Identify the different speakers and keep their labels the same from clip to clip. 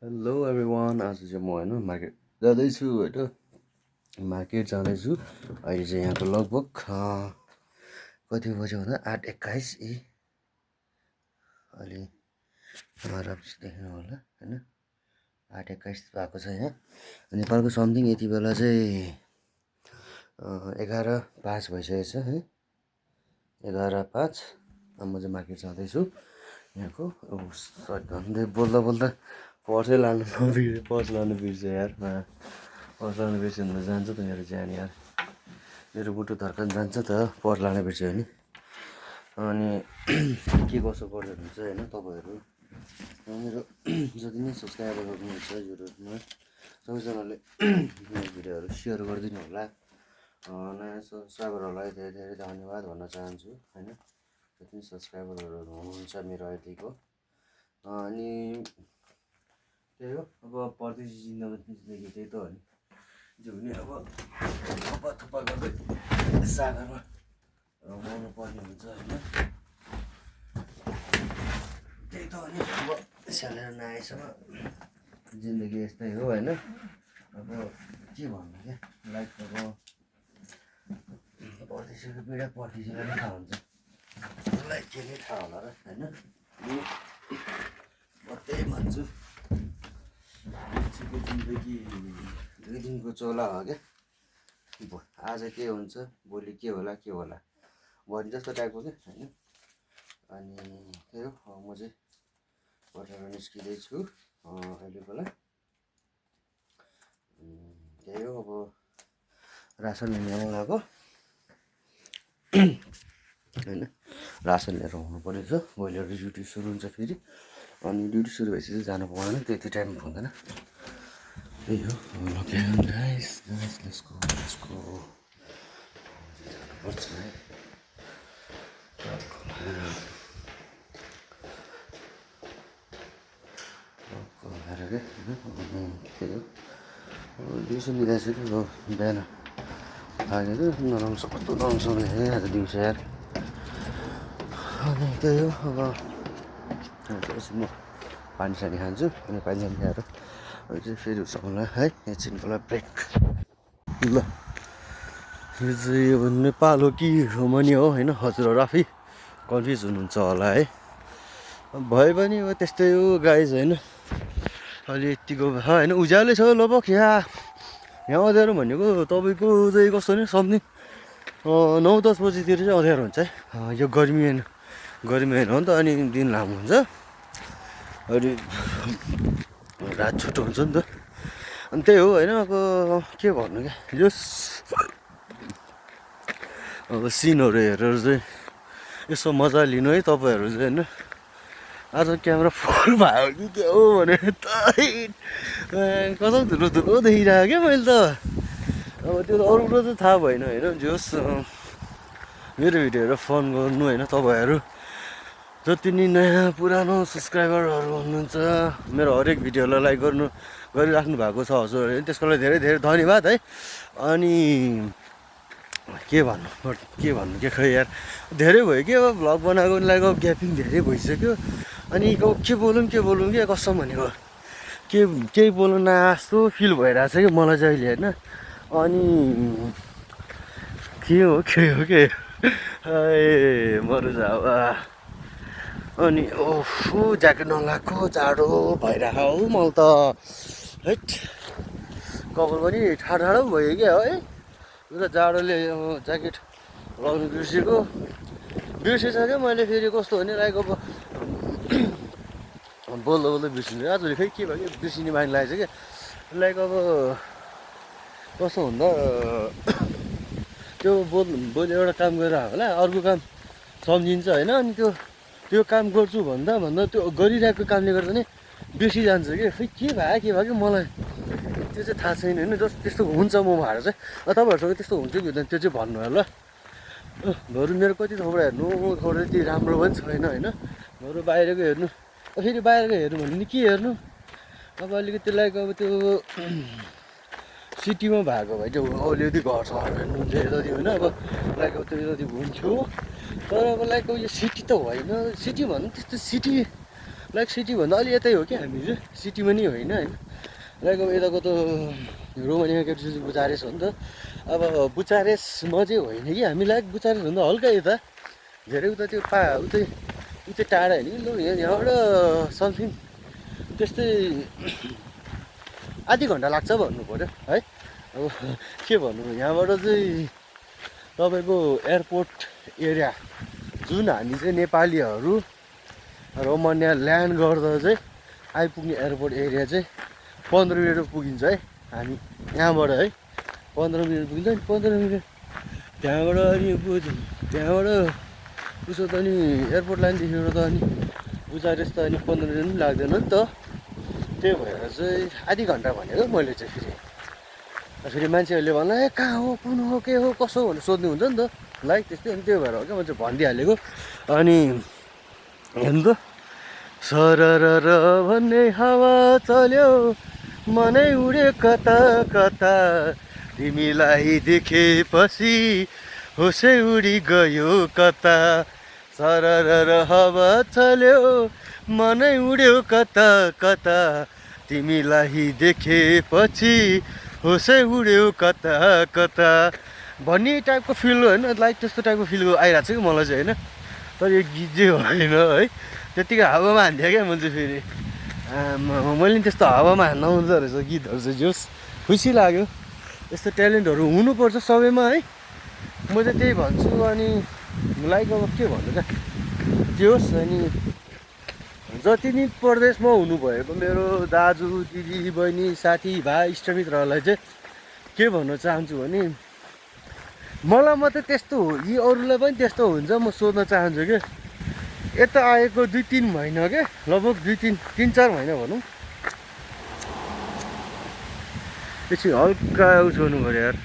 Speaker 1: Hello everyone आज चाहिँ म होइन मार्केट जाँदैछु होइन मार्केट जाँदैछु अहिले चाहिँ यहाँको लगभग कति बज्यो भन्दा 8:21 अहिले राम्रोसित देख्नु होला होइन 8:21 भएको छ यहाँ नेपालको समथिङ यति बेला चाहिँ 11:05 भइसकेको छ है 11:05 म चाहिँ मार्केट जाँदैछु यहाँको सरी बोल्दा बोल्दा पर्सै लानु पर्स लानु बिर्छ यार पर्स लानु बिर्स्यो भने त जान्छ त मेरो ज्यान यार मेरो बुटु धर्कन जान्छ त पर्स लानु बिर्स्यो भने अनि के कसो गरिदिनुहुन्छ होइन तपाईँहरू मेरो जति नै सब्सक्राइबर गर्नुहुन्छ युट्युबमा सबैजनाले मेरो भिडियोहरू सेयर गरिदिनु होला नयाँ सब्सक्राइबरहरूलाई धेरै धेरै धन्यवाद भन्न चाहन्छु होइन जति नै सब्सक्राइबरहरू हुनुहुन्छ मेरो अहिलेको अनि त्यही हो अब परदेशी जिन्दगी त्यही त हो नि जो पनि अब थप्पा थप्पा गर्दै सागरमा रमाउनु पर्ने हुन्छ होइन त्यही त हो नि अब स्यालेर नआएसम्म जिन्दगी यस्तै हो होइन अब के भन्नु क्या लाइक अब परदेशीको पीडा परदेशीलाई नै थाहा हुन्छ उसलाई के नै थाहा होला र होइन म त्यही भन्छु मान्छेको जिन्दगी 2 दिनको चोला हो क्या आज के हुन्छ भोलि के होला भने जस्तो टाइपको क्या होइन अनि त्यही हो म चाहिँ बजार निस्किँदैछु अहिले बेला त्यही हो अब रासन लिन गएको होइन रासन लिएर आउनु पर्ने छ भोलि ड्युटी सुरु हुन्छ फेरि अनि ड्युटी सुरु भएपछि चाहिँ जानु पाउँदैन त्यति टाइम हुँदैन त्यही हो ओके गाइस लेट्स गो जानुपर्छ है के त्यही हो दिउँसो मिलाएको छु अब बिहान लागेको नराम्रो कस्तो नराम्रो आज दिउँसो यार अनि त्यही हो अब म पानी सानी खान्छु अनि पानी सानी खाएर अनि चाहिँ फेरि उसकोलाई है एकछिनको लागि ब्रेक ल यो चाहिँ अब नेपाल हो कि रोमानी हो होइन हजुरहरू आफै कन्फ्युज हुनुहुन्छ होला है भए पनि अब त्यस्तै हो गाइज होइन अहिले यतिको होइन उज्यालै छ लगभग यहाँ अँध्यारो भनेको तपाईँको चाहिँ कस्तो नि समथिङ 9-10 बजीतिर चाहिँ अँध्यारो हुन्छ है यो गर्मी होइन हो नि त अनि दिन लामो हुन्छ अनि रात छोटो हुन्छ नि त अनि त्यही हो होइन अब के भन्नु क्या जस अब सिनहरू हेरेर चाहिँ यसो मजा लिनु है तपाईँहरू चाहिँ होइन आज क्यामेरा फुल भयो कि के हो भने कसम धुलो देखिरहेको क्या मैले त अब त्यो त अरू कुरो चाहिँ थाहा भएन होइन जोस् मेरो भिडियोहरू फन गर्नु होइन तपाईँहरू जति नि नयाँ पुरानो सब्सक्राइबरहरू हुनुहुन्छ मेरो हरेक भिडियोलाई लाइक गरिराख्नु भएको छ हजुरहरू त्यसको लागि धेरै धेरै धन्यवाद है अनि के भन्नु के खै यार धेरै भयो कि अब भ्लग बनाएको लाइक अब ग्यापिङ धेरै भइसक्यो अनि के बोलौँ क्या कसम भनेको केही बोल्नु नआस्तो फिल भइरहेको छ कि मलाई चाहिँ अहिले होइन अनि के हो के ए मरु जावा अनि ओफो ज्याकेट नलाएको जाडो भइरहेको हौ मलाई त है कपाल पनि ठाडो भयो क्या है यो त जाडोले अब ज्याकेट लगाउनु बिर्सेछ क्या मैले फेरि कस्तो भने लाइक अब बोल्दा बिर्सिनु आजभोलि खै के भयो कि बिर्सिने बानी लागेको छ क्या लाइक अब कस्तो भन्दा त्यो बोल्ने एउटा काम गरेर होला अर्को काम सम्झिन्छ होइन अनि त्यो काम गर्छु भन्दा त्यो गरिरहेको कामले गर्दा नै बिर्सिजान्छ कि खै के भयो कि मलाई त्यो चाहिँ थाहा छैन होइन जस्तो त्यस्तो हुन्छ म भएर चाहिँ तपाईँहरूसँग त्यस्तो हुन्छ कि हुँदैन त्यो चाहिँ भन्नु होला बरु मेरो कति थोडा हेर्नु थोडा त्यति राम्रो पनि छैन होइन बरु बाहिरको हेर्नु फेरि बाहिरको हेर्नु भने नि के हेर्नु अब अलिकति लाइक अब त्यो सिटीमा भएको भए चाहिँ अलिकति घर सहर हेर्नु हुन्छ यताति होइन अब लाइक अब त्यो यताति हुन्थ्यो तर अब लाइक यो सिटी त होइन सिटी भन्नु त्यस्तो सिटी लाइक सिटीभन्दा अलि यतै हो कि हामी चाहिँ सिटीमा नि होइन होइन लाइक अब यताको त रोमानिया क्यापिटल बुचारेस हो नि त अब बुचारेसमा चाहिँ होइन कि हामी लाइक बुचारेसभन्दा हल्का यता धेरै उता त्यो उतै टाढा होइन कि लु यहाँबाट समथिङ त्यस्तै आधी घन्टा लाग्छ भन्नु पऱ्यो है अब के भन्नु यहाँबाट चाहिँ तपाईँको एयरपोर्ट एरिया जुन हामी चाहिँ नेपालीहरू रोमानिया ल्यान्ड गर्दा चाहिँ आइपुग्ने एयरपोर्ट एरिया चाहिँ 15 मिनटमा पुगिन्छ है हामी यहाँबाट है 15 मिनट पुगिन्छ नि 15 मिनट त्यहाँबाट अनि त्यहाँबाट उसो त अनि एयरपोर्ट लाइनदेखिबाट त अनि बुचारेस त अनि 15 मिनट पनि लाग्दैन नि त त्यही भएर चाहिँ आधी घन्टा भनेको मैले चाहिँ फेरि मान्छेहरूले भन्ला ए कहाँ हो कुन हो के हो कसो भनेर सोध्नु हुन्छ नि त लाइक त्यस्तै अनि त्यो भएर हो क्या म चाहिँ भनिदिइहालेको अनि हेर्नु त सरर भन्ने हावा चल्यो मनै उड्यो कता कता तिमीलाई देखेपछि होसै उडी गयो कता सरर हावा चल्यो मनै उड्यो कता कता तिमीलाई देखेपछि होसै उड्यो कता कता भन्ने टाइपको फिल होइन लाइक त्यस्तो टाइपको फिल आइरहेको छ कि मलाई चाहिँ होइन तर यो गीत चाहिँ होइन है त्यत्तिकै हावामा हान्थ्यो क्या म चाहिँ फेरि मैले नि त्यस्तो हावामा हान्न आउँदो रहेछ गीतहरू चाहिँ जोस् खुसी लाग्यो यस्तो ट्यालेन्टहरू हुनुपर्छ सबैमा है म चाहिँ त्यही भन्छु अनि लाइक अब के भन्नु क्या जे होस् अनि जति नि परदेशमा हुनुभएको मेरो दाजु दिदी बहिनी साथी भाइ इष्टमित्रहरूलाई चाहिँ के भन्न चाहन्छु भने मलाई मात्रै त्यस्तो हो यी अरूलाई पनि त्यस्तो हुन्छ म सोध्न चाहन्छु कि यता आएको 2-3 महिना क्या लगभग 3-4 महिना भनौँ एकछिन हल्का उठाउनु पऱ्यो यार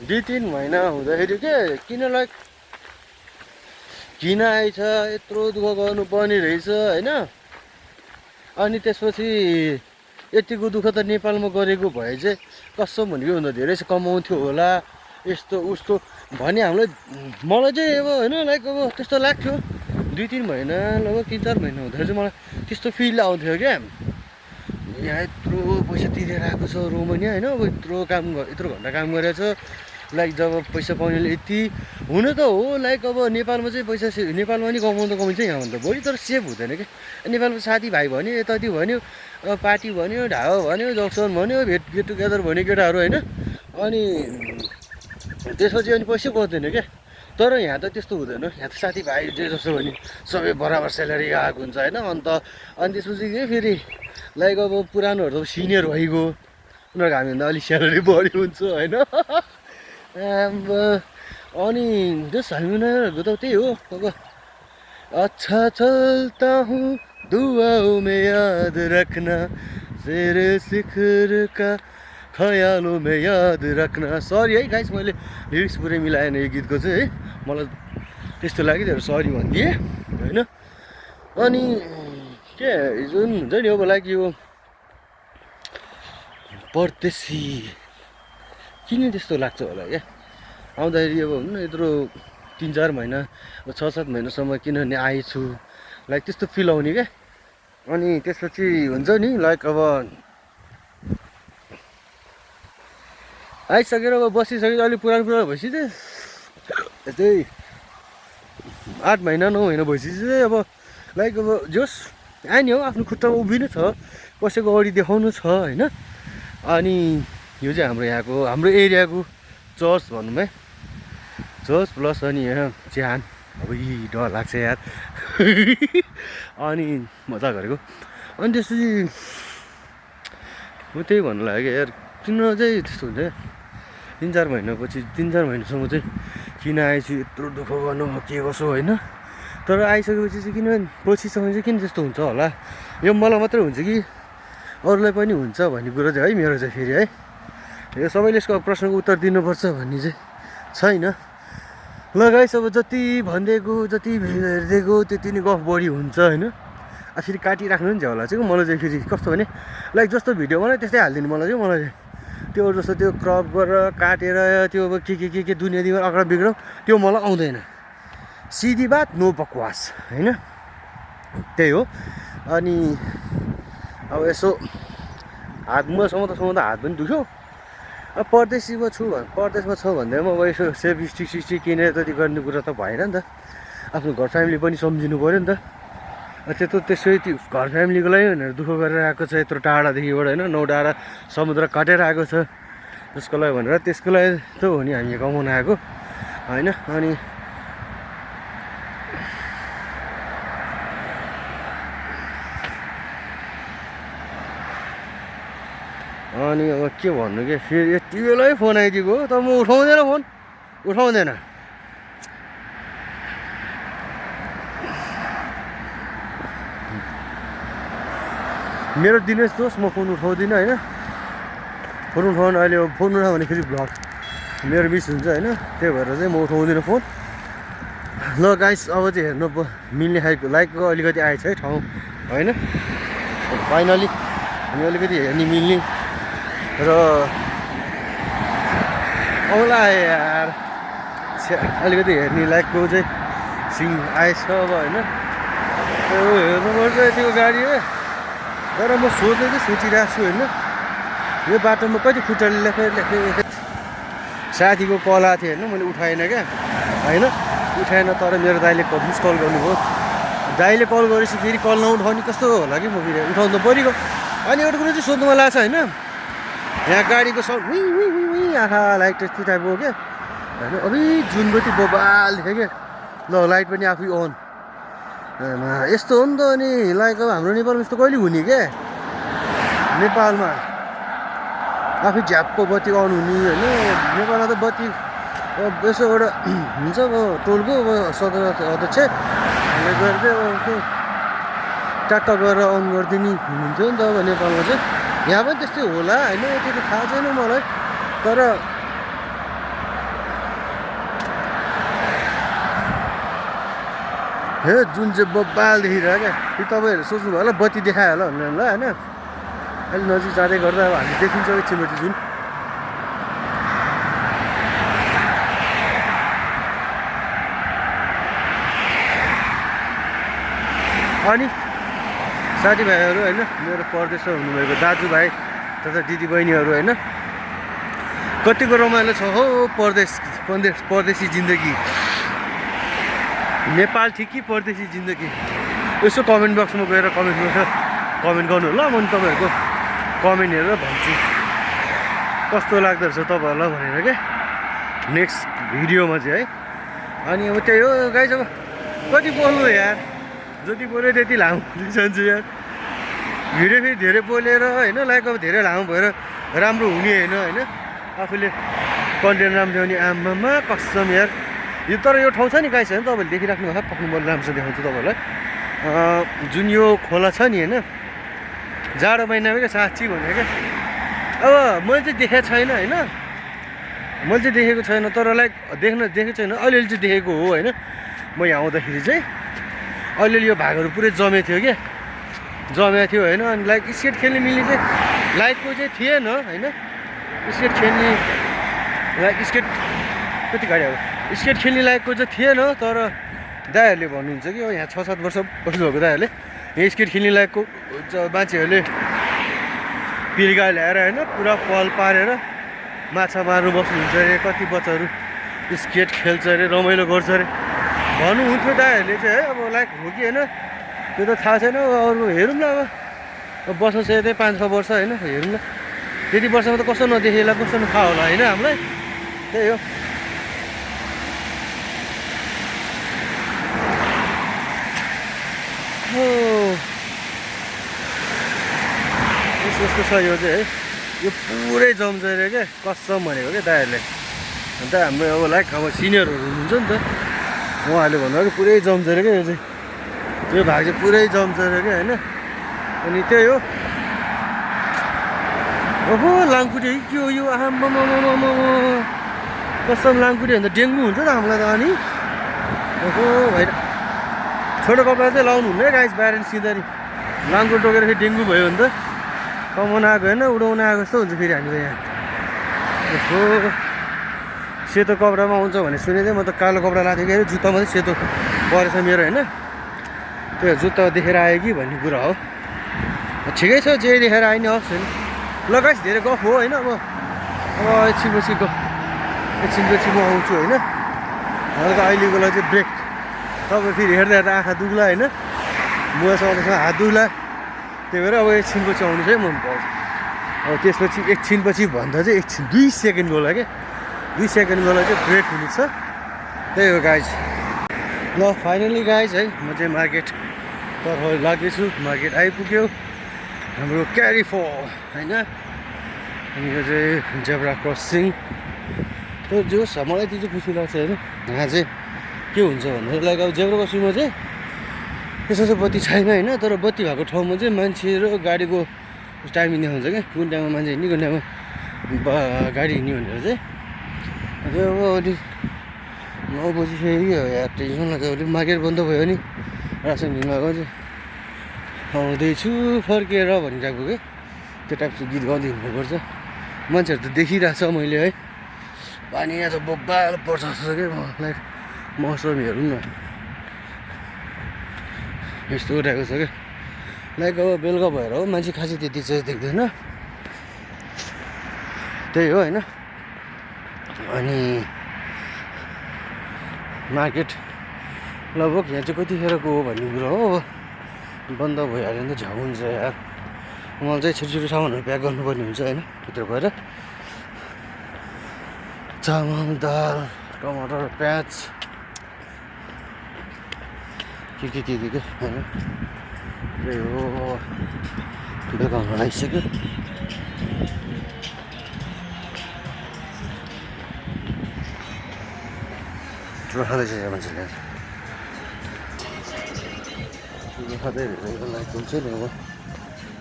Speaker 1: 2-3 महिना हुँदाखेरि के किन आएछ यत्रो दुःख गर्नुपर्ने रहेछ होइन अनि त्यसपछि यतिको दुःख त नेपालमा गरेको भए चाहिँ कसो भनेको भन्दा धेरै चाहिँ कमाउँथ्यो होला यस्तो उस्तो भने मलाई चाहिँ अब होइन लाइक अब त्यस्तो लाग्थ्यो 2-3 महिना लगभग 3-4 महिना हुँदाखेरि चाहिँ मलाई त्यस्तो फिल आउँथ्यो क्या यहाँ यत्रो पैसा तिरेर आएको छ रोमानिया होइन अब यत्रो घन्टा काम गरेको छ लाइक जब पैसा पाउनेले यति हुन त हो लाइक अब नेपालमा चाहिँ पैसा नेपालमा पनि कमाउनु त कमाउँछ यहाँभन्दा बढी तर सेभ हुँदैन क्या नेपालमा साथीभाइ भन्यो यताति भन्यो पार्टी भन्यो ढाबा भन्यो जक्सन भन्यो गेट टुगेदर भन्यो केटाहरू होइन अनि त्यसपछि अनि पैसै बच्दैन क्या तर यहाँ त त्यस्तो हुँदैन यहाँ त साथीभाइ जे जस्तो भने सबै बराबर स्यालेरी आएको हुन्छ होइन अनि त्यसपछि के फेरि लाइक अब पुरानोहरू त सिनियर भइगयो उनीहरूको हामीभन्दा अलिक स्यालेरी बढी हुन्छ होइन अनि जस हामी उनीहरूको त त्यही हो अब अच्छा चलता हूँ दुआओं में याद रखना तेरे शिखर का ख्यालों में याद रखना सरी है गाइस मैले लिरिक्स पुरै मिलाएन यो गीतको चाहिँ है मलाई त्यस्तो लाग्यो त्यही सरी भनिदिएँ होइन अनि के जुन हुन्छ नि अब लाइक यो परदेशी किन त्यस्तो लाग्छ होला क्या आउँदाखेरि अब होइन यत्रो 3-4 महिना 6-7 महिनासम्म किनभने आएछु लाइक त्यस्तो फिल आउने क्या अनि त्यसपछि हुन्छ नि लाइक अब आइसकेर अब बसिसकेर अलिक पुरानो भएपछि चाहिँ यस्तै 8 महिना 9 महिना भएपछि चाहिँ अब लाइक अब जोस् आयो नि हो आफ्नो खुट्टामा उभिनु छ कसैको अगाडि देखाउनु छ होइन अनि यो चाहिँ हाम्रो यहाँको हाम्रो एरियाको चर्च भनौँ है चर्च प्लस अनि यहाँ चिहान अब यी डर लाग्छ यार अनि मजा गरेको अनि त्यसपछि म त्यही भन्नु लाग्यो यार किन चाहिँ त्यस्तो हुन्छ 3-4 महिनापछि 3-4 महिनासम्म चाहिँ किन आएछु यत्रो दुःख गर्नु के कसो होइन तर आइसकेपछि चाहिँ किन पछिसम्म चाहिँ किन त्यस्तो हुन्छ होला यो मलाई मात्रै हुन्छ कि अरूलाई पनि हुन्छ भन्ने कुरो चाहिँ है मेरो चाहिँ फेरि है यो सबैले यसको प्रश्नको उत्तर दिनुपर्छ भन्ने चाहिँ छैन ल गाइस अब जति भनिदिएको जति हेरिदिएको त्यति नै गफ बढी हुन्छ होइन फेरि काटिराख्नु नि होला चाहिँ मलाई चाहिँ फेरि कस्तो भने लाइक जस्तो भिडियो बनायो त्यस्तै हालिदिनु मलाई चाहिँ त्यो जस्तो त्यो क्रप गरेर काटेर त्यो अब के दुनियाँ दिमाग अगाडि बिग्राउँ त्यो मलाई आउँदैन सिधी बात नो बकवास होइन त्यही हो। अनि अब यसो हात मुख समाउँदा हात पनि दुख्यो। अब परदेशमा छ भन्दैमा अब यसो सेफ स्टिक किनेर त्यति गर्ने कुरा त भएन नि त। आफ्नो घर फ्यामिली पनि सम्झिनु पऱ्यो नि त। त्यसै त्यो घर फ्यामिलीको लागि भनेर दुःख गरेर आएको छ यत्रो टाढादेखिबाट होइन, 9 डाँडा समुद्र काटेर आएको छ त्यसको लागि भनेर। त्यसको लागि त हो नि हामी कमाउन आएको होइन। अनि अब के भन्नु के, फेरि यति बेलै फोन आइदिएको हो तर म उठाउँदैन, फोन उठाउँदैन। मेरो दिनेश दोष, म फोन उठाउँदिनँ होइन। फोन उठाउनु अहिले अब फोन उठायो भने फेरि ब्लक मेरो मिस हुन्छ होइन, त्यही भएर चाहिँ म उठाउँदिनँ फोन। ल गाइस अब चाहिँ हेर्नु मिल्ने खालको लाइकको अलिकति आएछ है ठाउँ होइन। फाइनली हामी अलिकति हेर्ने मिल्ने र औला यार अलिकति हेर्ने लाइकको चाहिँ सिङ आएछ अब होइन। हेर्नुपर्छ यतिको गाडी हो तर म सोचिरहेको छु होइन, यो बाटोमा कति खुट्टाले लेखेँ। साथीको कल आएको थियो होइन, मैले उठाएन क्या होइन, उठाएन। तर मेरो दाइले मिस कल गर्नुभयो। दाइले कल गरेपछि फेरि कल नउठाउने कस्तो होला कि, म फेरि उठाउनु त परिगयो। अनि एउटा कुरो चाहिँ सोध्नु मन लाग्छ होइन, यहाँ गाडीको साउन्ड आँखा लाइट त्यस्तो टाइपको हो क्या होइन। अबि जुन बत्ती बबाल देखेँ क्या, ल लाइट पनि आफै अन। यस्तो हो नि त। अनि लाइक अब हाम्रो नेपालमा यस्तो कहिले हुने क्या, नेपालमा आफै झ्याप्पो बत्ती अन हुने होइन। नेपालमा त बत्ती अब यसो एउटा हुन्छ अब टोलको अब सदर अध्यक्ष गएर चाहिँ अब ट्याक्क गरेर अन गरिदिने हुनुहुन्थ्यो नि त अब नेपालमा चाहिँ। यहाँ पनि त्यस्तै होला होइन, त्यो त थाहा छैन मलाई। तर हे जुन चाहिँ बब्बाल देखिरहेको क्या, कि तपाईँहरू सोच्नु भयो होला बत्ती देखायो होला भनेर ल होइन। अहिले नजिक जाँदै गर्दा अब हामी देखिन्छ एकछिनपछि जुन अनि साथीभाइहरू होइन, मेरो परदेशमा हुनुभएको दाजुभाइ तथा दिदीबहिनीहरू होइन, कतिको रमाइलो छ हो परदेशी जिन्दगी। नेपाल ठिक कि परदेशी जिन्दगी, यसो कमेन्ट बक्समा गएर कमेन्ट गर्नु होला। म तपाईँहरूको कमेन्ट हेरेर भन्छु कस्तो लाग्दो रहेछ तपाईँहरूलाई भनेर क्या नेक्स्ट भिडियोमा चाहिँ है। अनि अब त्यही हो गाइस, अब कति बोल्नु यार, जति बोल्यो त्यति लामो जान्छु यार। भिडियो फेरि धेरै बोलेर होइन, लाइक अब धेरै लामो भएर राम्रो हुने होइन। आफूले कन्टेन्ट राम्रो ल्याउने आमामा कसम यार। यो तर यो ठाउँ छ नि गाइस होइन, तपाईँले देखिराख्नु भएको पक्नु मैले राम्रोसँग देखाउँछु तपाईँलाई। जुन यो खोला छ नि होइन, जाडो महिनामा क्या साँच्ची भनेको क्या। अब मैले चाहिँ देखेको छैन होइन, मैले चाहिँ देखेको छैन तर लाइक देखेको छैन, अलिअलि चाहिँ देखेको हो होइन। म यहाँ आउँदाखेरि चाहिँ अलिअलि यो भागहरू पुरै जमेको थियो होइन। अनि लाइक स्केट खेल्ने मिल्ने चाहिँ लाइकको चाहिँ थिएन होइन। स्केट खेल्ने लाइक कति गाडी अब स्केट खेल्ने लायकको चाहिँ थिएन। तर दाइहरूले भन्नुहुन्छ कि यहाँ 6-7 वर्ष पछि भएको दाइहरूले यहाँ स्केट खेल्ने लायकको मान्छेहरूले पिर्गा ल्याएर होइन पुरा पल पारेर माछा मार्नु बस्नुहुन्छ अरे, कति बच्चाहरू स्केट खेल्छ अरे, रमाइलो गर्छ अरे भन्नुहुन्थ्यो दाइहरूले चाहिँ है। अब लाइक हो कि होइन त्यो त थाहा छैन, अरू हेरौँ न अब बस्नु चाहिँ त्यही 5-6 वर्ष होइन, हेरौँ न त्यति वर्षमा त कस्तो नदेखेला कस्तो नखा होला होइन हामीलाई। त्यही हो यस्तो छ यो चाहिँ है। यो पुरै जम्छ अरे क्या कसम भनेको क्या दाइहरूले। अन्त हाम्रो अब लाइक अब सिनियरहरू हुनुहुन्छ नि त, उहाँहरूले भन्नुभयो पुरै जम्छ अरे क्या यो चाहिँ, यो भाग चाहिँ पुरै जम्छ अरे क्या होइन। अनि त्यही हो। ओहो लाङखुट्टे के हो यो, आम्मामा कसम लाङखुट्टे भन्दा डेङ्गु हुन्छ त हामीलाई त। अनि ओहो होइन छोटो कपडा चाहिँ लाउनु हुन्न है गाइस, बाहिर निस्किँदाखेरि लाङखुट्टे टोकेर फेरि डेङ्गु भयो भने त कमाउन आएको होइन उडाउन आएको जस्तो हुन्छ फेरि हामी त यहाँ। ओहो सेतो कपडामा आउँछ भने सुनेको थिएँ, म त कालो कपडा लाएको थिएँ कि जुत्ता मात्रै सेतो परेछ मेरो होइन। त्यो जुत्ता देखेर आयो कि भन्ने कुरा हो। ठिकै छ, जे देखेर आयो नि होस् होइन। ल गाइस, धेरै गफ हो होइन। अब एकछिनपछि म आउँछु होइन। हल्का अहिलेको लागि चाहिँ ब्रेक। तपाईँ फेरि हेर्दा हेर्दा आँखा दुख्ला होइन, मुहासँग हात दुख्ला, त्यही भएर अब एकछिनपछि आउनु चाहिँ मन पर्छ। अब त्यसपछि एकछिनपछि भन्दा चाहिँ 2 सेकेन्डको लागि 2 सेकेन्डको लागि चाहिँ ब्रेक हुनेछ। त्यही हो गाइज। ल फाइनली गाइज है, म चाहिँ मार्केटतर्फ लाग्दैछु। मार्केट आइपुग्यो हाम्रो क्यारिफो होइन। अनि यो चाहिँ जेब्रा क्रसिङ। त्यो जोस् मलाई त्यो चाहिँ खुसी लाग्छ होइन। यहाँ चाहिँ के हुन्छ भन्दाखेरि लाइक अब जेब्रा क्रसिङमा चाहिँ त्यसो चाहिँ बत्ती छैन होइन, तर बत्ती भएको ठाउँमा चाहिँ मान्छे र गाडीको टाइमिङ देखाउँछ क्या, कुन टाइममा मान्छे हिँड्ने कुन टाइममा गाडी हिँड्ने भनेर चाहिँ। त्यो अब अलि 9 बजिसक्यो यार, टेन्सन लाग्छ। अलिक मार्केट बन्द भयो नि रासन लिनुको चाहिँ आउँदैछु फर्केर भनिरहेको क्या, त्यो टाइपको गीत गाउँदै हिँड्नुपर्छ। मान्छेहरू त देखिरहेछ मैले है, पानी यहाँ त बब्बाल पर्छ जस्तो क्या। मलाई मौसम हेरौँ न, यस्तो उठाएको छ क्या। लाइक अब बेलुका भएर हो, मान्छे खासै त्यति चाहिँ देख्दैन, त्यही हो होइन। अनि मार्केट लगभग यहाँ चाहिँ कतिखेरको हो भन्ने कुरा हो। अब बन्द भइहाल्यो भने त झ्याउ हुन्छ यार। मलाई चाहिँ छिटो छिटो सामानहरू प्याक गर्नुपर्ने हुन्छ होइन, भित्र गएर। चामल, दाल, टमाटर, प्याज के होइन। त्यही हो, बेलुका हुन लागिसक्यो। ठुलो खाँदैछ मान्छेले, ठुलो खाँदै लाइक हुन्छ नि। अब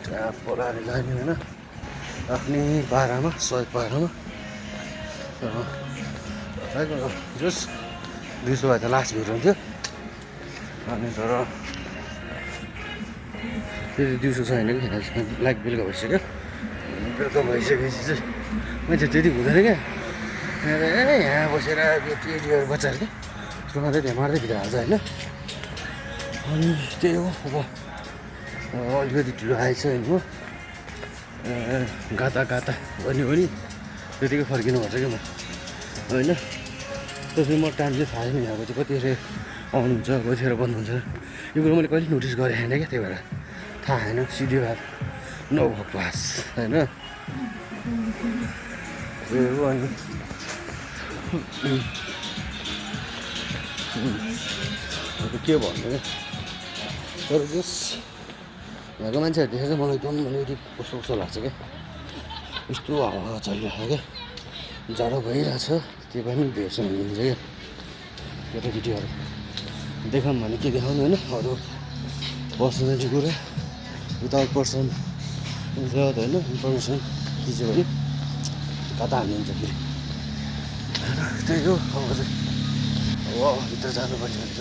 Speaker 1: ट्याप पलाएर लाग्ने होइन, आफ्नै पारामा, सहयोग पारामा। लाइक जस 200 भए त लास्ट भिड हुन्थ्यो। अनि तर फेरि 200 छैन कि, लाइक बेलुका भइसक्यो। बेलुका भइसकेपछि चाहिँ मान्छे त्यति हुँदैन क्या। यहाँ बसेर केटीहरू बच्चाहरू क्या ठुलो खाँदै त्यहाँ मार्दै भित्र हाल्छ होइन। अनि त्यही हो, अब अलिकति ढिलो आएछ होइन। म गाता गर्ने हो नि, त्यतिकै फर्किनुपर्छ क्या म होइन। त्यसपछि म टाइम चाहिँ थाहा छैन यहाँको चाहिँ कतिखेर आउनुहुन्छ, कतिखेर बन्द हुन्छ। यो कुरो मैले कहिले नोटिस गरेँ होइन क्या, त्यही भएर थाहा छैन। सिधै बात नो बकवास होइन। त्यही हो। अनि के भन्नु क्या, तर जस यहाँको मान्छेहरू देखेर चाहिँ मलाई एकदम अलिकति कस्तो लाग्छ क्या। यस्तो हावा चलिरहेको क्या, जाडो भइरहेछ, त्यो पनि भेट्छ भनिदिन्छ क्या केटाकेटीहरू। देखाऊँ भने के देखाउनु होइन, अरू पर्सनलिटी कुरा विदाउट पर्सन विदाउट होइन इन्फर्मेसन दिन्छ भने कता हाल्नुहुन्छ फेरि। त्यही हो, अब चाहिँ अब भित्र जानुपर्ने हुन्छ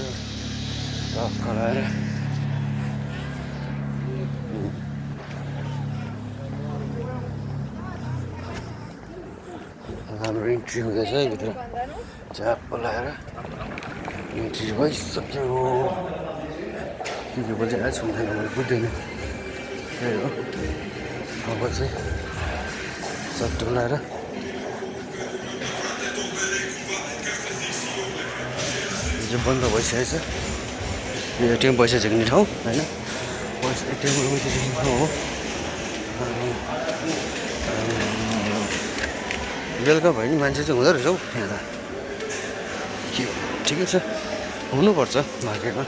Speaker 1: खलाएर। हाम्रो इन्ट्री हुँदैछ है भित्र, च्याप लाएर इन्ट्री भइसक्यो। के बोल्छ आज हुँदैन, मैले बुझ्दैन। त्यही हो, अब चाहिँ चट्टो लाएर जो बन्द भइसकेको छ। यो एटिएम पैसा झिक्ने ठाउँ होइन, पैसा एटिएममा पैसा झिक्ने ठाउँ हो। बेलुका भयो नि मान्छे चाहिँ हुँदो रहेछ हौ यहाँ त। के ठिकै छ, हुनुपर्छ मार्केटमा।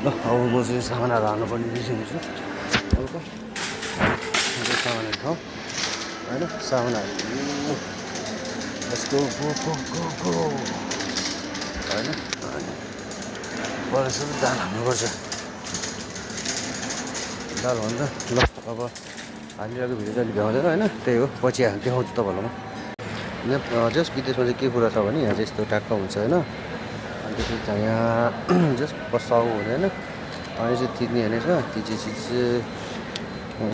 Speaker 1: ल अब म चाहिँ सामानहरू हाल्नुपर्ने बिर्सिन्छु हल्का सामानहरू ठाउँ होइन। सामानहरू यसको गो होइन। बरेसम्म दाल हाल्नुपर्छ, दाल भन्छ। ल अब हालिरहेको भिडियो चाहिँ अलिक भ्याउँदैन होइन, त्यही हो। पछि देखाउँछु तपाईँहरूलाई म। यहाँ जस्ट विदेशमा चाहिँ के कुरा छ भने यहाँ चाहिँ यस्तो ट्याक्क हुन्छ होइन। अनि त्यसपछि यहाँ जस्ट बसाउ हुँदैन। अनि चाहिँ तिर्ने होइन छ, ती चाहिँ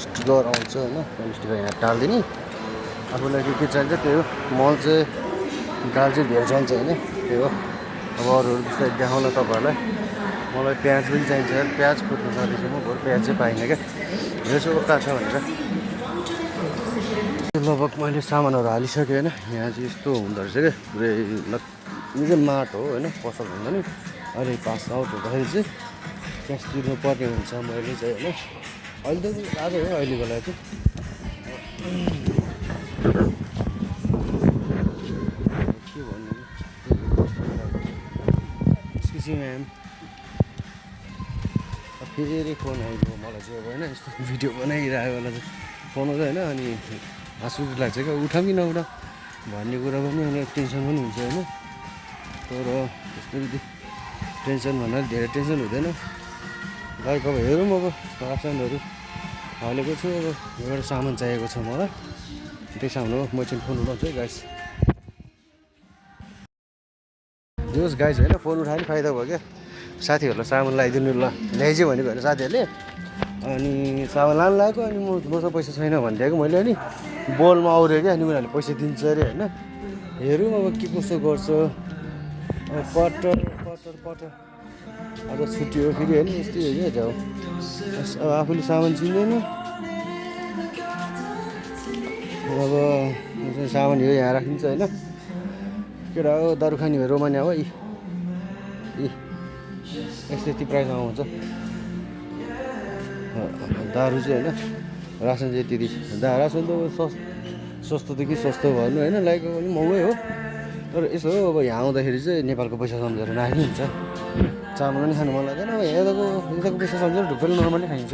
Speaker 1: स्टिकर आउँछ होइन स्टिकर यहाँ टालिदिने आफूलाई के चाहिन्छ त्यो हो मल चाहिँ दाल चाहिँ धेरै चाहिन्छ होइन त्यो हो अब अरूहरू जस्तै देखाउन तपाईँहरूलाई मलाई प्याज पनि चाहिन्छ प्याज खोज्नु जाँदैछु म बरु प्याज चाहिँ पाइनँ क्या यसो कहाँ छ भनेर लगभग मैले सामानहरू हालिसकेँ होइन यहाँ चाहिँ यस्तो हुँदो रहेछ क्या पुरै यो चाहिँ माटो हो होइन पसल हुन्छ नि अहिले पास आउट हुँदाखेरि चाहिँ क्यास तिर्नुपर्ने हुन्छ मैले चाहिँ होइन अहिले त आज हो अहिलेको लागि चाहिँ के भन्नु एक्सक्युज म्याम फेरि फोन आइदियो मलाई चाहिँ अब होइन यस्तो भिडियो बनाइरहेको बेला चाहिँ फोन आउँछ होइन अनि हाँस उठ् लाग्छ क्या उठाऊँ कि नउठाऊँ भन्ने कुरा पनि अनि टेन्सन पनि हुन्छ होइन तर त्यस्तो टेन्सन भन्नाले धेरै टेन्सन हुँदैन लाइक अब हेरौँ अब रासनहरू हालेको छु अब एउटा सामान चाहिएको छ मलाई त्यही सामान हो म चाहिँ फोन उठाउँछु है गाइस जोस् गाइस होइन फोन उठायो नि फाइदा भयो क्या साथीहरूलाई सामान लगाइदिनु ल ल्याइज्यू भनेको होइन साथीहरूले अनि सामान लानु लगाएको अनि मसँग पैसा छैन भनिदिएको मैले अनि बोलमा आउऱ्यो क्या अनि उनीहरूले पैसा दिन्छ अरे होइन हेरौँ अब के कसो गर्छ पटर आज छुट्टी हो फेरि होइन यस्तै हो क्या जाऊ अब आफूले सामान चिन्दैन अब सामान यो यहाँ राखिन्छ होइन केटा हो दारु खाने भयो रोमानिया हो यस्तो यति प्राइसमा आउँछ दारु चाहिँ होइन रासन चाहिँ त्यति रासन त सस्तो त कि सस्तो भन्नु होइन लाइक अलिक महँगै हो तर यसो हो अब यहाँ आउँदाखेरि चाहिँ नेपालको पैसा सम्झेर नआएको हुन्छ चामल पनि खानु मन लाग्दैन अब यताको पैसा सम्झेर ढुक्कैले नर्मली खाइन्छ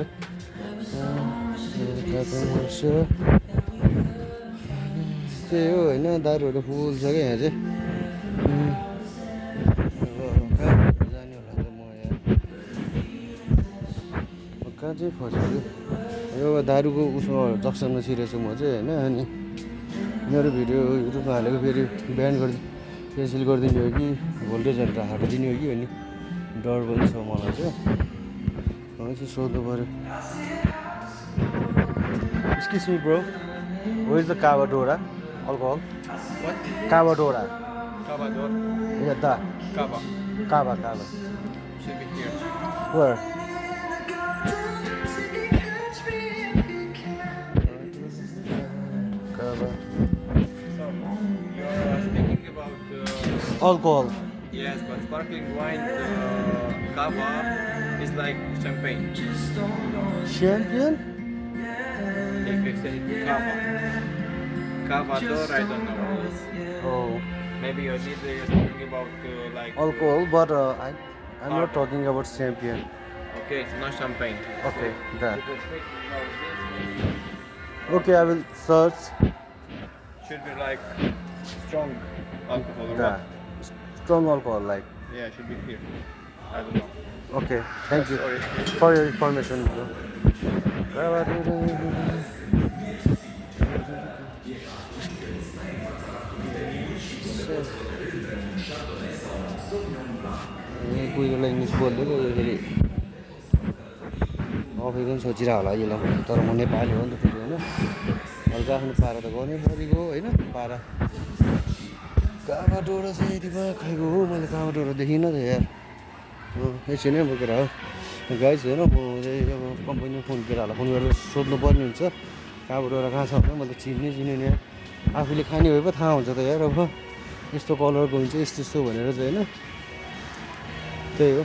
Speaker 1: त्यही हो होइन दारुहरू फुल छ क्या यहाँ चाहिँ जाने होला त म यहाँ कहाँ चाहिँ फसेको यो दारुको उसमा जक्सनमा छिरेको छु म चाहिँ होइन अनि मेरो भिडियो युट्युबमा हालेको फेरि बिहान क्यान्सल गरिदिने हो कि भोल्टेजहरू हटाइदिने हो कि भन्ने डर पनि छ मलाई चाहिँ चाहिँ सोध्नु पऱ्यो excuse me bro where is the cavadora alcohol?
Speaker 2: What?
Speaker 1: Cavadora.
Speaker 2: Cavador?
Speaker 1: Yeah, that.
Speaker 2: Cava.
Speaker 1: Cava.
Speaker 2: Should be here.
Speaker 1: Where? Cava.
Speaker 2: So, you're speaking about...
Speaker 1: Alcohol.
Speaker 2: yes, but sparkling wine, Cava, is like champagne.
Speaker 1: Champion?
Speaker 2: If you say Cava. Cavador, I don't know what it is.
Speaker 1: Oh.
Speaker 2: Maybe you're speaking about like...
Speaker 1: Alcohol, but I'm not talking about champion.
Speaker 2: Okay, it's not champagne.
Speaker 1: Okay,
Speaker 2: So,
Speaker 1: that.
Speaker 2: if you speak about this,
Speaker 1: Okay, I will search
Speaker 2: should be like strong alcohol or
Speaker 1: that.
Speaker 2: what?
Speaker 1: Strong alcohol, like.
Speaker 2: Yeah, should be here. I don't know.
Speaker 1: Okay, thank you
Speaker 2: Sorry.
Speaker 1: for your information, bro. कोही बेला English बोल्दै फेरि फेरि पनि सोचिरहेको होला यसलाई तर म नेपाली हो नि त फेरि होइन हल्का आफ्नो पारा त गर्नै परेको होइन पारा काबाडोरा चाहिँ यतिमा खाएको हो मैले काबाडोरा देखिनँ त यार एकछिन है बोकेर हो गाइस होइन म चाहिँ अब कम्पनीमा फोन केटाहरूलाई फोन गरेर सोध्नुपर्ने हुन्छ काबाडोरा कहाँ छ भने मैले त चिन्ने यार आफूले खाने भए पो थाहा हुन्छ त यार अब यस्तो कलरको हुन्छ यस्तो भनेर चाहिँ होइन त्यही हो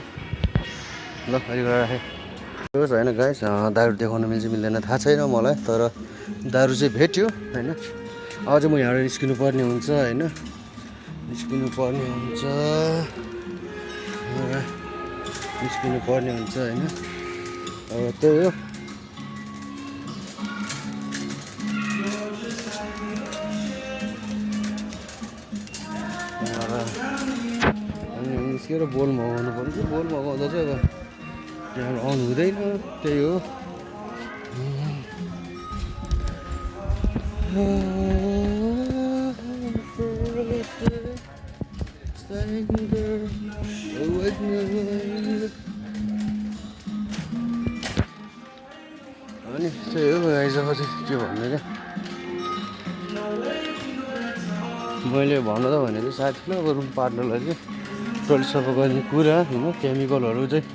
Speaker 1: ल अहिले राखेँ होस् होइन गाइस दारु देखाउनु मिल्छ मिल्दैन थाहा छैन मलाई तर दारु चाहिँ भेट्यो होइन अझ म यहाँबाट निस्किनु पर्ने हुन्छ होइन निस्किनु पर्ने हुन्छ होइन अब त्यही हो अनि निस्केर बोल मगाउनु पर्छ बोल मगाउँदा चाहिँ अब त्यहाँबाट आउनु हुँदैन त्यही हो अनि त्यही हो के भन्नु क्या मैले भन्नु त भनेको साथीलाई अब रुम पार्टनरलाई चाहिँ टोइलेट सफा गर्ने कुरा होइन केमिकलहरू चाहिँ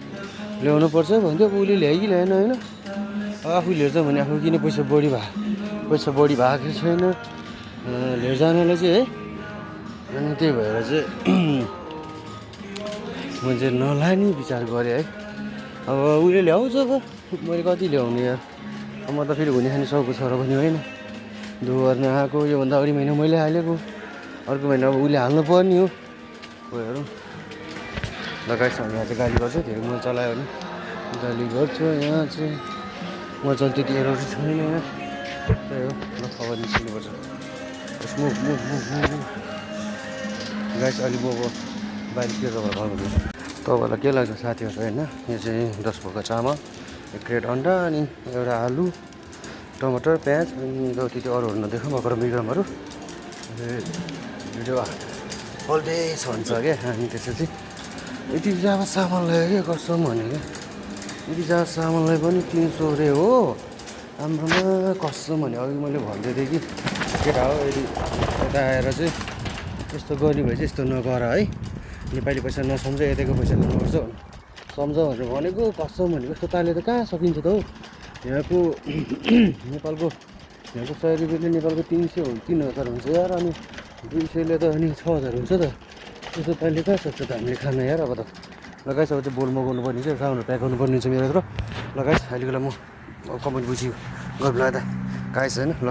Speaker 1: ल्याउनु पर्छ भन्थ्यो अब उसले ल्यायो कि ल्याएन होइन आफू लिएर जाउँ भने आफू किन पैसा बढी भएको छैन लिएर जानलाई चाहिँ है अनि त्यही भएर चाहिँ मैले चाहिँ नलाने विचार गरेँ है अब उसले ल्याउँछ अब मैले कति ल्याउने यार अब म त फेरि हुने खाने सबको छोरा पनि होइन दुवरमा आएको योभन्दा अगाडि महिना मैले हालेको अर्को महिना अब उसले हाल्नु पर्ने हो गएर लगाइसँग यहाँ चाहिँ गाली गर्छ धेरै मैले चलायो भने गाली गर्छु यहाँ चाहिँ म चाहिँ त्यति एरोहरू छैन यहाँ त्यही हो ल खबर निस्किनुपर्छ गाइस अहिले म बाहिर के तपाईँलाई भन्दैछु तपाईँलाई के लाग्छ साथीहरू होइन यो चाहिँ 10 पोका चामल 1 क्रेट अन्डा अनि एउटा आलु टमाटर प्याज अनि त्यति अरूहरू नदेखाउँ मकर मिग्रामहरू भिडियो अल्डेज भन्छ क्या अनि त्यसपछि यति जाबा सामान ल्यायो क्या कसम भने क्या यति जाबा सामानलाई पनि 300 रे हो हाम्रोमा कसम भने अघि मैले भन्दै थिएँ कि केटा हो यदि यता आएर चाहिँ यस्तो गर्ने भए चाहिँ यस्तो नगर है नेपाली पैसा नसम्झ यताको पैसा लानुपर्छ सम्झ भनेर भनेको कसम भनेको यस्तो ताले त कहाँ सकिन्छ त हौ यहाँको नेपालको 100 रुपियाँले नेपालको 300 हो 3000 हुन्छ यार अनि 200ले त अनि 6000 हुन्छ त त्यस्तो ताले कहाँ सक्छ त हामीले खाना यार अब त लगाइस अब चाहिँ बोल मगाउनु पर्ने छ सामानहरू प्याक गर्नुपर्ने छ मेरो यत्रो लगाइस अहिलेको लागि म कमेन्ट बुझ्यो गर्नु लाग्दा गाइस होइन ल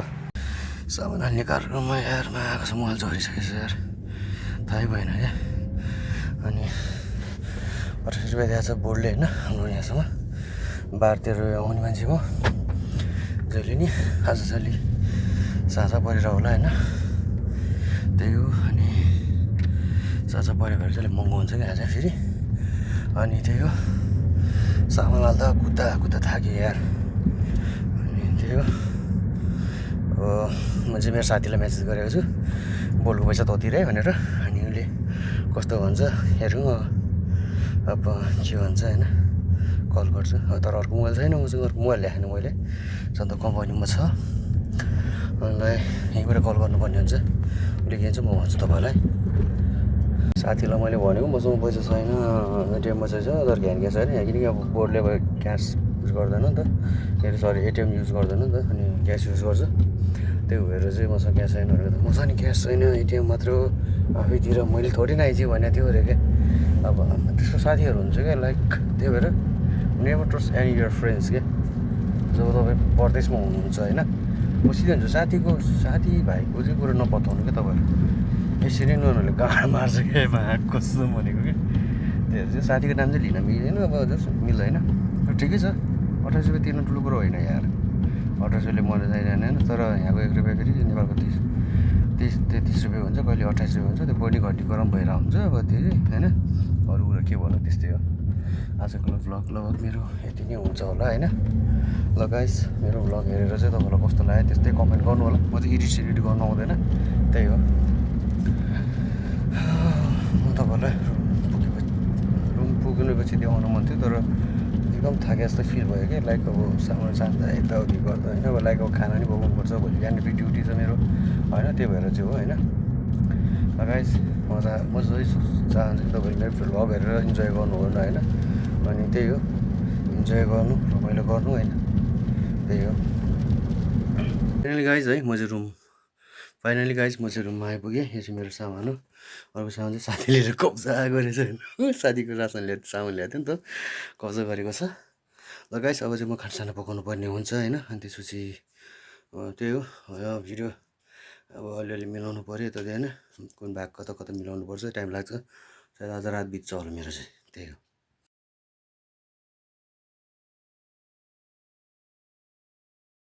Speaker 1: सामान हाल्ने कार्यक्रममा यारमा आएको छ मोबाइल झरिसकेको छ यार थाहै भएन क्या अनि 28 रुपियाँ दिएको छ बोर्डले होइन हाम्रो यहाँसम्म 12-13 आउने मान्छे हो जहिले नि आज चाहिँ साझा परेर होला होइन त्यही हो अनि साझा पऱ्यो भने चाहिँ महँगो हुन्छ क्या आज फेरि अनि त्यही हो सामान हाल्दा कुद्दा थाक्यो यार अनि त्यही हो अब म चाहिँ मेरो साथीलाई मेसेज गरेको छु बोलको पैसा ततिरै भनेर अनि उसले कस्तो भन्छ हेरौँ अब के भन्छ होइन कल गर्छु तर अर्को मोबाइल छैन मसँग अर्को मोबाइल ल्याएन मैले सन्त कम्पनीमा छ उनलाई यहीँबाट कल गर्नुपर्ने हुन्छ उसले के भन्छ म भन्छु तपाईँलाई साथीलाई मैले भनेको मसँग पैसा छैन एटिएम पैसा छ तर ह्यान्ड क्यास छैन यहाँ किनकि अब बोर्डले अब क्यास युज गर्दैन नि त के अरे सरी एटिएम युज गर्दैन नि त अनि क्यास युज गर्छ त्यही भएर चाहिँ मसँग क्यास छैन भनेर त मसँग नि क्यास छैन एटिएम मात्र हो आफैतिर मैले थोरै न आइज भनेको थियो अरे क्या अब त्यस्तो साथीहरू हुन्छ क्या लाइक त्यही भएर never trust any your friends क्या जब तपाईँ परदेशमा हुनुहुन्छ होइन म सिधै हुन्छ साथीभाइको चाहिँ कुरो नपताउनु क्या तपाईँहरू यसरी नै उनीहरूले गाँडा मार्छ क्या भाग कस्तो भनेको क्या त्यही चाहिँ साथीको नाम चाहिँ लिन मिल्दैन अब जस्ट मिल्दैन ठिकै छ 28 रुपियाँ तिर्नु ठुलो कुरो होइन यार 28 रुपियाँले मन चाहिँदैन होइन तर यहाँको 1 रुपियाँ फेरि नेपालको 30 रुपियाँ हुन्छ कहिले 28 रुपियाँ हुन्छ त्यो बढी घटी गरम भएर हुन्छ अब त्यो होइन अरू कुरो के भन्नु त्यस्तै हो आजको भ्लग लगभग मेरो यति नै हुन्छ होला होइन ल गाइस मेरो भ्लग हेरेर चाहिँ तपाईँलाई कस्तो लाग्यो त्यस्तै कमेन्ट गर्नु होला म चाहिँ एडिट गर्नु आउँदैन त्यही हो म तपाईँलाई रुम पुग्नेपछि देखाउनु मन थियो तर एकदम थाके जस्तो फिल भयो क्या लाइक अब सामान सान्दा यताउति गर्दा होइन अब लाइक अब खाना नि बोकाउनुपर्छ भोलि बिहान फेरि ड्युटी छ मेरो होइन त्यही भएर चाहिँ हो होइन गाइस म चाहिँ चाहन्छु कि तपाईँले मेरो भ्लग हेरेर इन्जोय गर्नु होला होइन अनि त्यही हो इन्जोय गर्नु रमाइलो गर्नु होइन त्यही हो फाइनली गाइज है म चाहिँ रुममा आइपुगेँ यो चाहिँ मेरो सामान हो अर्को सामान चाहिँ साथीले लिएर कब्जा गरेछ होइन साथीको सामान ल्याएको थियो नि त कब्जा गरेको छ ल गाइस अब चाहिँ म खानासाना पकाउनु पर्ने हुन्छ होइन अनि त्यसपछि त्यही हो भिडियो अब अलिअलि मिलाउनु पऱ्यो यता होइन कुन भाग कता मिलाउनु पर्छ टाइम लाग्छ सायद आज रात बित्छ होला मेरो चाहिँ त्यही हो।